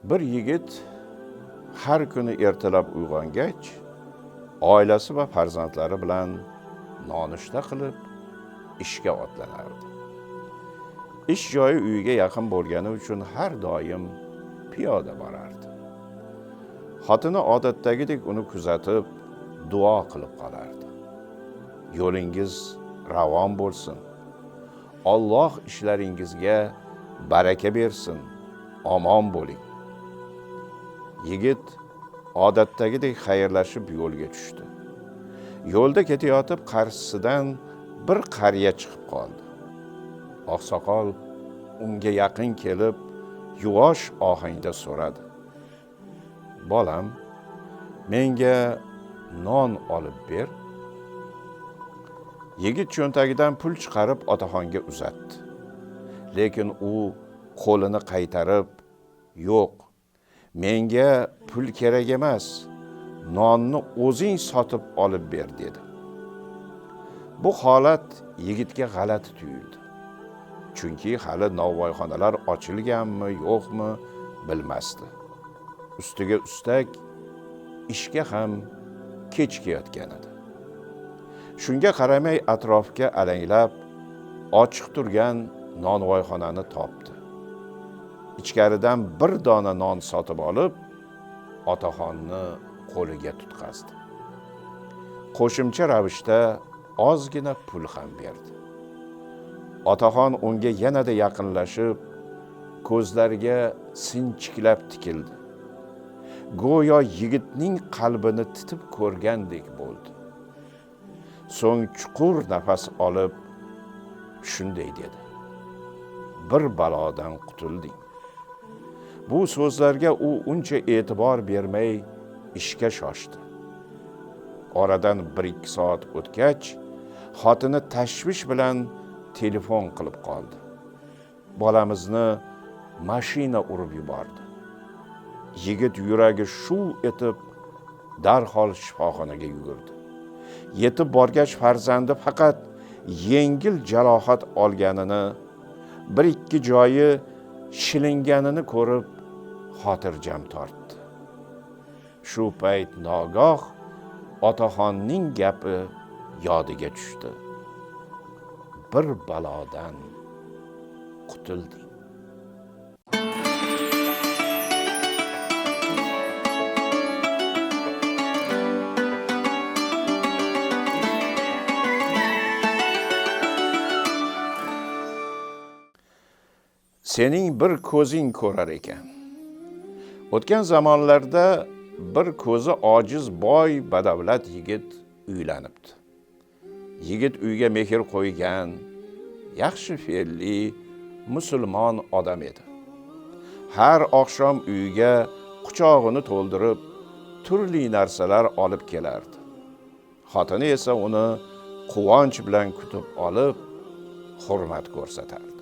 Bir yigit har kuni ertalab uyg'ongach, oilasi va farzandlari bilan nonushta qilib, ishga otlanardi. Ish joyi uyiga yaqin bo'lgani uchun har doim piyoda borardi. Xotini odatdagidek uni kuzatib, duo qilib qolardi. Yo'lingiz ravon bo'lsin. Alloh ishlaringizga baraka bersin. Omon bo'ling. Yigit odatdagidek xayrlashib yo'lga tushdi. Yo'lda ketayotib qarshisidan bir qariya chiqib qoldi. Oqsoqol unga yaqin kelib, yuvosh ohangda so'radi. Bolam, menga non olib ber. Yigit cho'ntagidan pul chiqarib otaxonga uzatdi. Lekin u qo'lini qaytarib, yo'q, menga pul kerak emas, nonni o'zing sotib olib ber dedi. Bu holat yigitga g'alati tuyuldi. Chunki hali novvoyxonalar ochilganmi, yo'qmi bilmasdi. Ustiga ustak ishga ham kech kelayotgan edi. Shunga qaramay atrofga alanglab, ochiq turgan nonvoyxonani topdi. Ichkaridan bir dona non sotib olib, otaxonni qo'liga tutqazdi. Qo'shimcha ravishda ozgina pul ham berdi. Otaxon unga yanada yaqinlashib, ko'zlariga sinchiklab tikildi. Go'yo yigitning qalbini titib ko'rgandek bo'ldi. So'ng chuqur nafas olib, shunday dedi. Bir balodan qutulding. Bu so'zlarga u uncha e'tibor bermay ishga shoshdi. Oradan 1-2 soat o'tgach, xotini tashvish bilan telefon qilib qoldi. Bolamizni mashina urib yubordi. Yigit yuragi shuv etib, darhol shifoxonaga yugurdi. Yetib borgach farzandi faqat yengil jarohat olganini, 1-2 joyi shilinganini ko'rib, xotirjam tortdi. Shu payt nogoh otaxonning gapi yodiga tushdi. Bir balodan qutulding. Sening bir ko'zing ko'rar ekan. O'tgan zamonlarda bir ko'zi ojiz boy badavlat yigit uylanibdi. Yigit uyga mehr qo'ygan, yaxshi fe'lli musulmon odam edi. Har oqshom uyga quchog'ini to'ldirib, turli narsalar olib kelardi. Xotini esa uni quvonch bilan kutib olib, hurmat ko'rsatardi.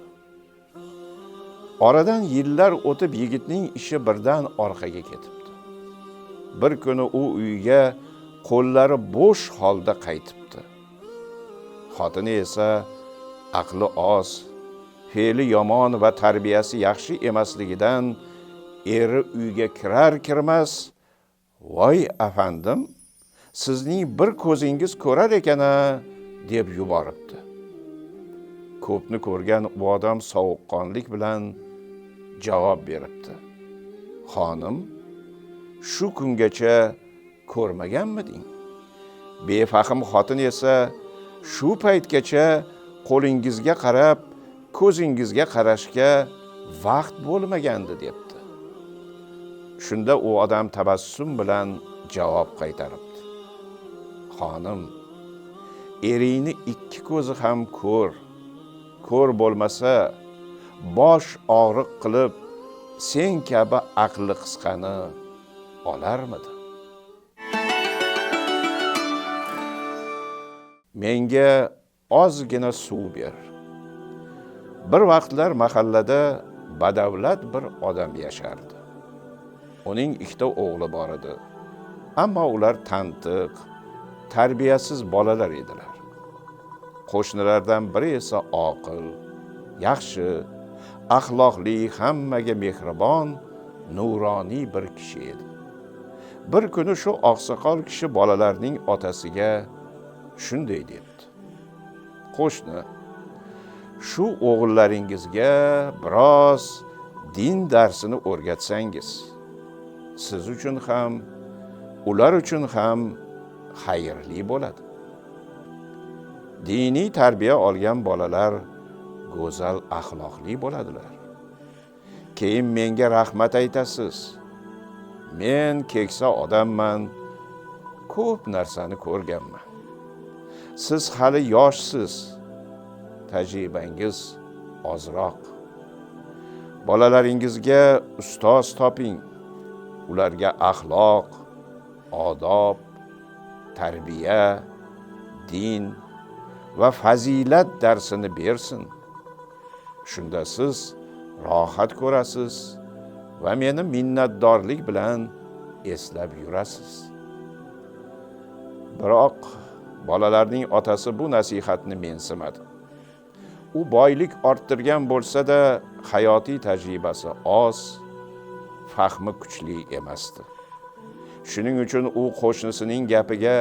Oradan yillar o'tib yigitning ishi birdan orqaga ketibdi. Bir kuni u uyga qo'llari bo'sh holda qaytibdi. Xotini esa aqli oz, fe'li yomon va tarbiyasi yaxshi emasligidan eri uyga kirar-kirmas, "Voy afandim, sizning bir ko'zingiz ko'rar ekan-a" deb yuboribdi. Ko'pni ko'rgan u odam sovuqqonlik bilan javob beribdi. "Xonim, shu kungacha ko'rmaganmiding?" Befahm xotin esa shu paytgacha qo'lingizga qarab, ko'zingizga qarashga vaqt bo'lmagandi debdi. Shunda u odam tabassum bilan javob qaytaribdi. "Xonim, eringni 2 ko'zi ham ko'r bo'lmasa, bosh og'riq qilib, sen kabi aqli qisqani olarmidi? Menga ozgina suv ber." Bir vaqtlar mahallada badavlat bir odam yashardi. Uning 2 o'g'li bor edi. Ammo ular tantiq, tarbiyasiz bolalar edilar. Qo'shnilardan biri esa oqil, yaxshi, axloqli, hammaga mehribon nuroniy bir kishi edi. Bir kuni shu oqsoqol kishi bolalarning otasiga shunday debdi: qo'shni, shu o'g'illaringizga biroz din darsini o'rgatsangiz, siz uchun ham, ular uchun ham xayrli bo'ladi. Diniy tarbiya olgan bolalar go'zal axloqli bo'ladilar. Keyin menga rahmat aytasiz. Men keksa odamman, ko'p narsani ko'rganman. Siz hali yoshsiz, tajribangiz ozroq. Bolalaringizga ustoz toping, ularga axloq, odob, tarbiya, din va fazilat darsini bersin. Shunda siz rohat ko'rasiz va meni minnatdorlik bilan eslab yurasiz. Biroq bolalarning otasi bu nasihatni mensimadi. U boylik orttirgan bo'lsa-da, hayotiy tajribasi oz, fahmi kuchli emasdi. Shuning uchun u qo'shnisining gapiga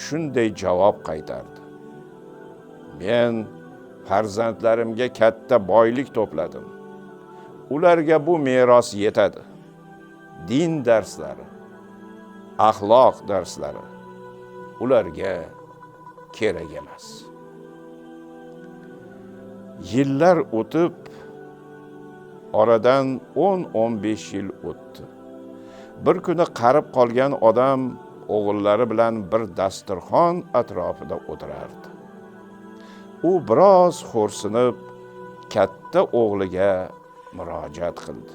shunday javob qaytardi: men farzandlarimga katta boylik to'pladim. Ularga bu meros yetadi. Din darslari, axloq darslari ularga kerak emas. Yillar o'tib, oradan 10-15 yil o'tdi. Bir kuni qarib qolgan odam o'g'illari bilan bir dasturxon atrofida o'tirardi. U biroz xo'rsinib, katta o'g'liga murojaat qildi: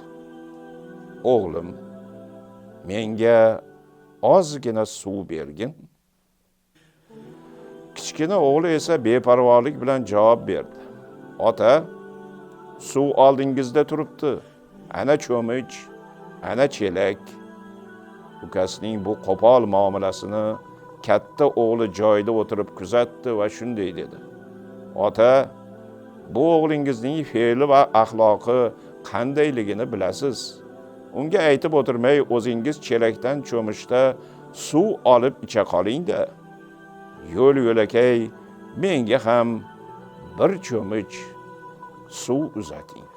o'g'lim, menga ozgina suv bergin. Kichkina o'g'li esa beparvolik bilan javob berdi: ota, suv oldingizda turibdi. Ana cho'mich, ana chelak. Ukasining bu qo'pol muomalasini katta o'g'li joyida o'tirib kuzatdi va shunday dedi: ota, bu o'g'lingizning fe'li va axloqi qandayligini bilasiz. Unga aytib o'tirmay, o'zingiz chelakdan cho'mishda suv olib icha qoling-da. Yo'l-yo'lakay menga ham bir cho'mich suv uzating.